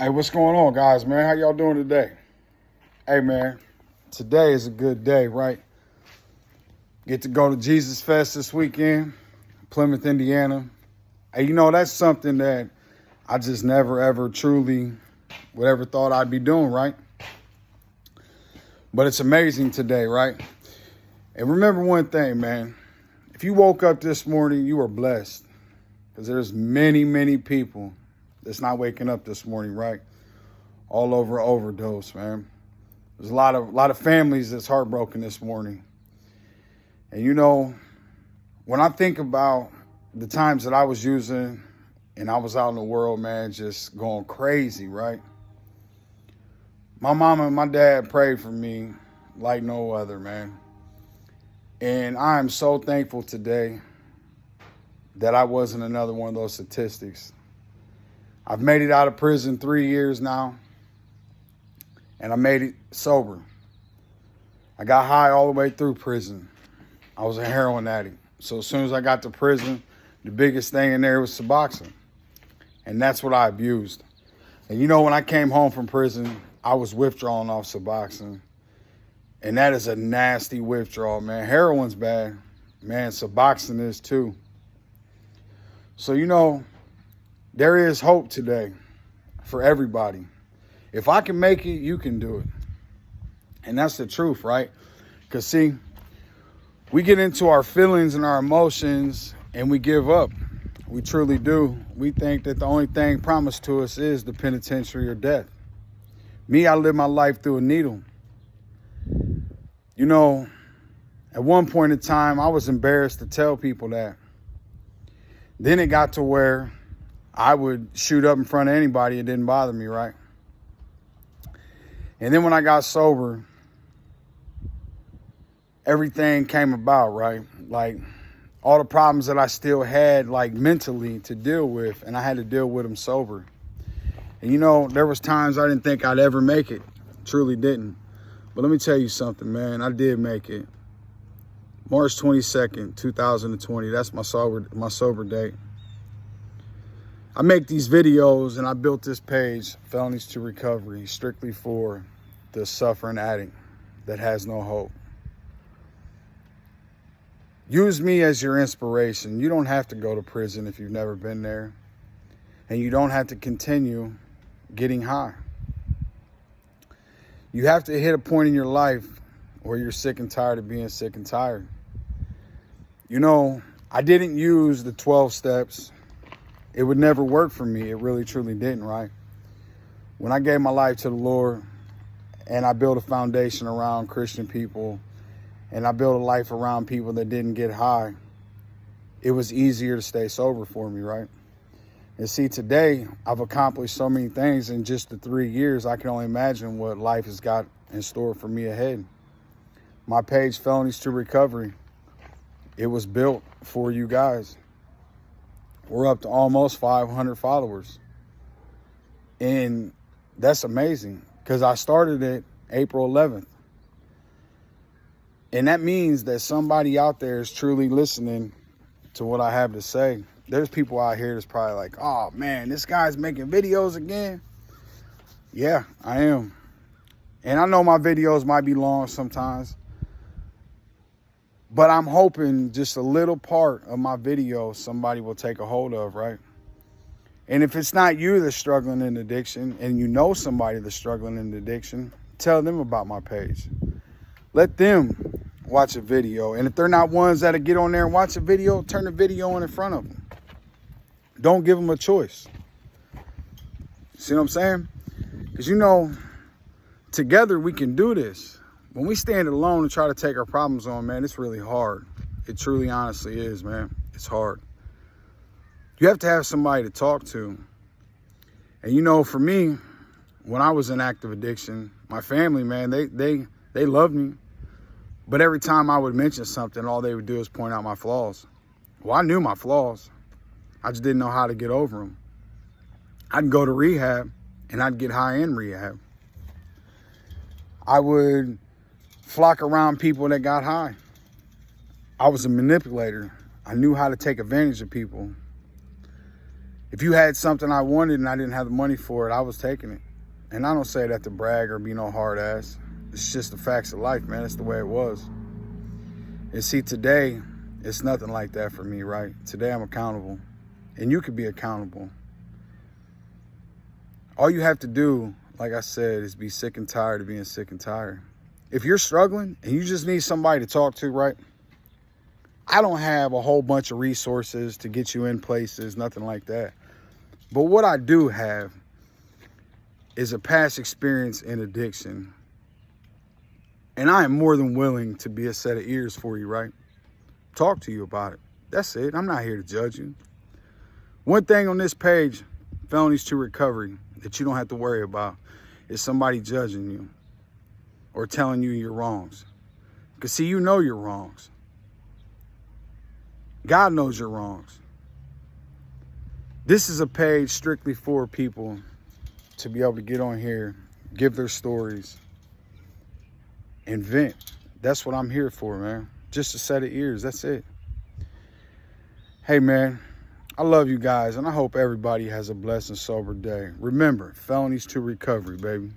Hey, what's going on, guys, man? How y'all doing today? Hey, man, today is a good day, right? Get to go to Jesus Fest this weekend, Plymouth, Indiana. Hey, that's something that I just never, ever truly would ever thought I'd be doing, right? But it's amazing today, right? And remember one thing, man. If you woke up this morning, you are blessed. Because there's many, many people that's not waking up this morning, right? All over overdose, man. There's a lot of families that's heartbroken this morning. And when I think about the times that I was using and I was out in the world, man, just going crazy, right? My mama and my dad prayed for me like no other, man. And I am so thankful today that I wasn't another one of those statistics. I've made it out of prison 3 years now, and I made it sober. I got high all the way through prison. I was a heroin addict. So as soon as I got to prison, the biggest thing in there was Suboxone. And that's what I abused. And when I came home from prison, I was withdrawing off Suboxone. And that is a nasty withdrawal, man. Heroin's bad. Man, Suboxone is too. So, there is hope today for everybody. If I can make it, you can do it. And that's the truth, right? Because, see, we get into our feelings and our emotions and we give up. We truly do. We think that the only thing promised to us is the penitentiary or death. Me, I live my life through a needle. At one point in time, I was embarrassed to tell people that. Then it got to where I would shoot up in front of anybody. It didn't bother me, right? And then when I got sober, everything came about, right? Like all the problems that I still had, like mentally to deal with, and I had to deal with them sober. And there was times I didn't think I'd ever make it. Truly didn't. But let me tell you something, man. I did make it. March 22nd, 2020. That's my sober date. I make these videos and I built this page, Felonies to Recovery, strictly for the suffering addict that has no hope. Use me as your inspiration. You don't have to go to prison if you've never been there. And you don't have to continue getting high. You have to hit a point in your life where you're sick and tired of being sick and tired. I didn't use the 12 steps. It would never work for me. It really, truly didn't, right? When I gave my life to the Lord and I built a foundation around Christian people and I built a life around people that didn't get high, it was easier to stay sober for me, right? And see, today I've accomplished so many things in just the 3 years. I can only imagine what life has got in store for me ahead. My page, Felonies to Recovery, it was built for you guys. We're up to almost 500 followers. And that's amazing because I started it April 11th. And that means that somebody out there is truly listening to what I have to say. There's people out here that's probably like, oh man, this guy's making videos again. Yeah, I am. And I know my videos might be long sometimes, but I'm hoping just a little part of my video somebody will take a hold of, right? And if it's not you that's struggling in addiction and you know somebody that's struggling in addiction, tell them about my page. Let them watch a video. And if they're not ones that'll get on there and watch a video, turn the video on in front of them. Don't give them a choice. See what I'm saying? Because together we can do this. When we stand alone and try to take our problems on, man, it's really hard. It truly, honestly is, man. It's hard. You have to have somebody to talk to. And for me, when I was in active addiction, my family, man, they loved me. But every time I would mention something, all they would do is point out my flaws. Well, I knew my flaws. I just didn't know how to get over them. I'd go to rehab and I'd get high in rehab. I would flock around people that got high. I was a manipulator. I knew how to take advantage of people. If you had something I wanted and I didn't have the money for it, I was taking it. And I don't say that to brag or be no hard ass. It's just the facts of life, man. It's the way it was. And see, today, it's nothing like that for me, right? Today, I'm accountable. And you could be accountable. All you have to do, like I said, is be sick and tired of being sick and tired. If you're struggling and you just need somebody to talk to, right? I don't have a whole bunch of resources to get you in places, nothing like that. But what I do have is a past experience in addiction. And I am more than willing to be a set of ears for you, right? Talk to you about it. That's it. I'm not here to judge you. One thing on this page, Felonies to Recovery, that you don't have to worry about is somebody judging you or telling you your wrongs. Because see, you know your wrongs. God knows your wrongs. This is a page strictly for people to be able to get on here, give their stories, and vent. That's what I'm here for, man. Just a set of ears. That's it. Hey, man, I love you guys, and I hope everybody has a blessed and sober day. Remember, Felonies to Recovery, baby.